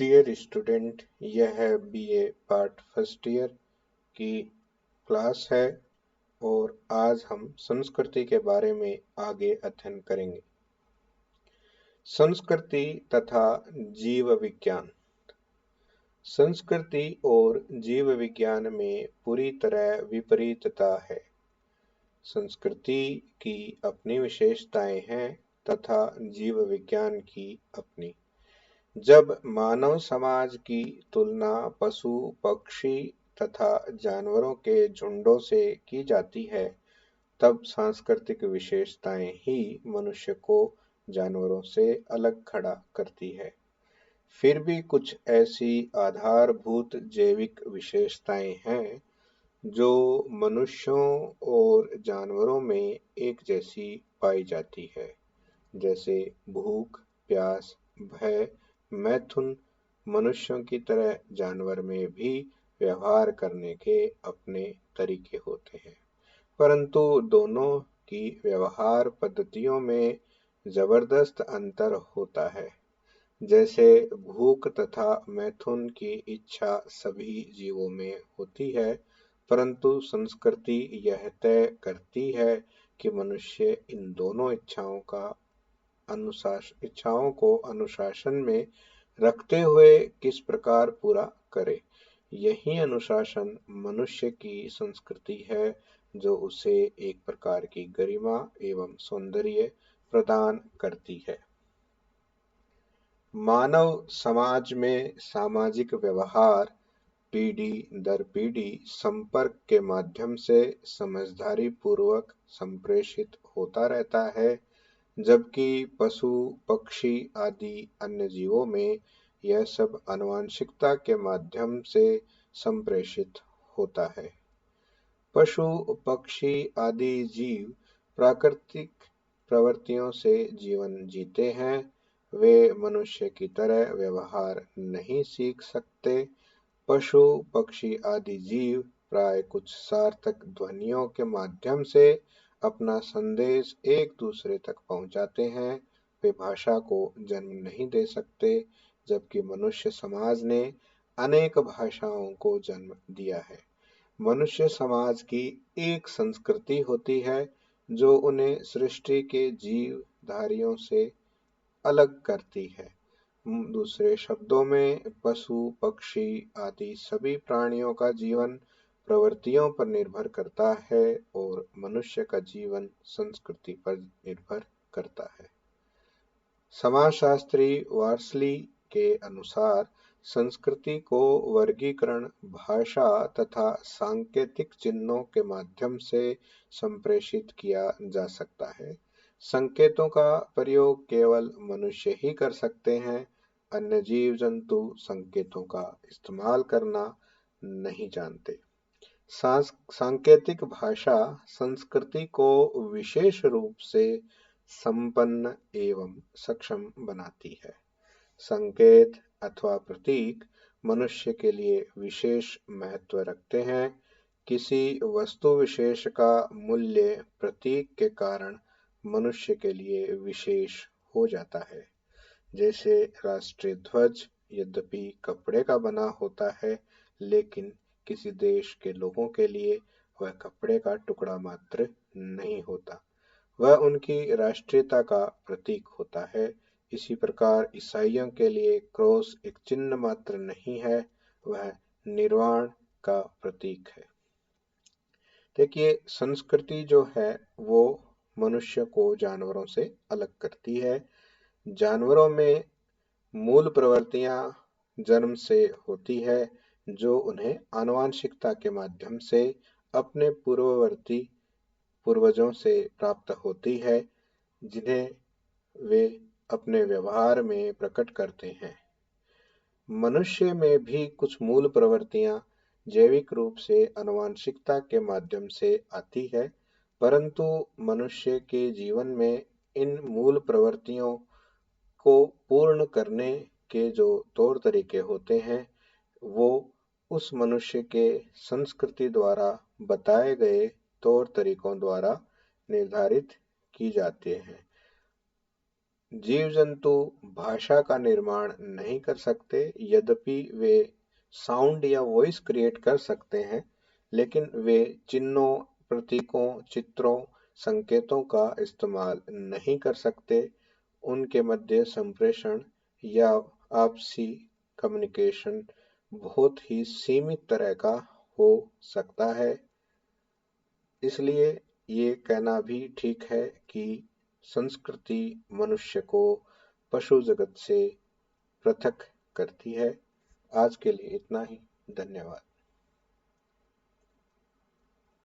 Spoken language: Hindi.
डियर स्टूडेंट, यह है बीए पार्ट फर्स्ट ईयर की क्लास है और आज हम संस्कृति के बारे में आगे अध्ययन करेंगे। संस्कृति तथा जीव विज्ञान। संस्कृति और जीव विज्ञान में पूरी तरह विपरीतता है। संस्कृति की अपनी विशेषताएं हैं तथा जीव विज्ञान की अपनी। जब मानव समाज की तुलना पशु पक्षी तथा जानवरों के झुंडों से की जाती है, तब सांस्कृतिक विशेषताएं ही मनुष्य को जानवरों से अलग खड़ा करती है। फिर भी कुछ ऐसी आधारभूत जैविक विशेषताएं हैं जो मनुष्यों और जानवरों में एक जैसी पाई जाती है, जैसे भूख, प्यास, भय, मैथुन। मनुष्यों की तरह जानवर में भी व्यवहार करने के अपने तरीके होते हैं, परंतु दोनों की व्यवहार पद्धतियों में जबरदस्त अंतर होता है। जैसे भूख तथा मैथुन की इच्छा सभी जीवों में होती है, परंतु संस्कृति यह तय करती है कि मनुष्य इन दोनों इच्छाओं को अनुशासन में रखते हुए किस प्रकार पूरा करे। यही अनुशासन मनुष्य की संस्कृति है, जो उसे एक प्रकार की गरिमा एवं सौंदर्य प्रदान करती है। मानव समाज में सामाजिक व्यवहार पीढ़ी दर पीढ़ी संपर्क के माध्यम से समझदारी पूर्वक संप्रेषित होता रहता है, जबकि पशु पक्षी आदि अन्य जीवों में यह सब आनुवंशिकता के माध्यम से संप्रेषित होता है। पशु पक्षी आदि जीव प्राकृतिक प्रवृत्तियों से जीवन जीते हैं। वे मनुष्य की तरह व्यवहार नहीं सीख सकते। पशु पक्षी आदि जीव प्राय कुछ सार्थक ध्वनियों के माध्यम से अपना संदेश एक दूसरे तक पहुंचाते हैं। वे भाषा को जन्म नहीं दे सकते, जबकि मनुष्य समाज ने अनेक भाषाओं को जन्म दिया है। मनुष्य समाज की एक संस्कृति होती है जो उन्हें सृष्टि के जीवधारियों से अलग करती है। दूसरे शब्दों में, पशु पक्षी आदि सभी प्राणियों का जीवन प्रवृत्तियों पर निर्भर करता है और मनुष्य का जीवन संस्कृति पर निर्भर करता है। समाजशास्त्री वार्सली के अनुसार संस्कृति को वर्गीकरण भाषा तथा सांकेतिक चिन्हों के माध्यम से संप्रेषित किया जा सकता है। संकेतों का प्रयोग केवल मनुष्य ही कर सकते हैं। अन्य जीव जंतु संकेतों का इस्तेमाल करना नहीं जानते। सांकेतिक भाषा संस्कृति को विशेष रूप से संपन्न एवं सक्षम बनाती है। संकेत अथवा प्रतीक मनुष्य के लिए विशेष महत्व रखते हैं। किसी वस्तु विशेष का मूल्य प्रतीक के कारण मनुष्य के लिए विशेष हो जाता है। जैसे राष्ट्रीय ध्वज यद्यपि कपड़े का बना होता है, लेकिन किसी देश के लोगों के लिए वह कपड़े का टुकड़ा मात्र नहीं होता, वह उनकी राष्ट्रीयता का प्रतीक होता है। इसी प्रकार ईसाइयों के लिए क्रॉस एक चिन्ह मात्र नहीं है, वह निर्वाण का प्रतीक है। देखिए, संस्कृति जो है वो मनुष्य को जानवरों से अलग करती है। जानवरों में मूल प्रवृत्तियां जन्म से होती है, जो उन्हें आनुवंशिकता के माध्यम से अपने पूर्वजों से प्राप्त होती है, जिन्हें वे अपने व्यवहार में प्रकट करते हैं। मनुष्य में भी कुछ मूल प्रवृत्तियां जैविक रूप से आनुवंशिकता के माध्यम से आती है, परंतु मनुष्य के जीवन में इन मूल प्रवृत्तियों को पूर्ण करने के जो तौर तरीके होते हैं, वो उस मनुष्य के संस्कृति द्वारा बताए गए तौर तरीकों द्वारा निर्धारित की जाते हैं। जीव जंतु भाषा का निर्माण नहीं कर सकते, यद्यपि वे साउंड या वॉइस क्रिएट कर सकते हैं, लेकिन वे चिन्हों, प्रतीकों, चित्रों, संकेतों का इस्तेमाल नहीं कर सकते। उनके मध्य संप्रेषण या आपसी कम्युनिकेशन बहुत ही सीमित तरह का हो सकता है। इसलिए ये कहना भी ठीक है कि संस्कृति मनुष्य को पशु जगत से पृथक करती है। आज के लिए इतना ही। धन्यवाद।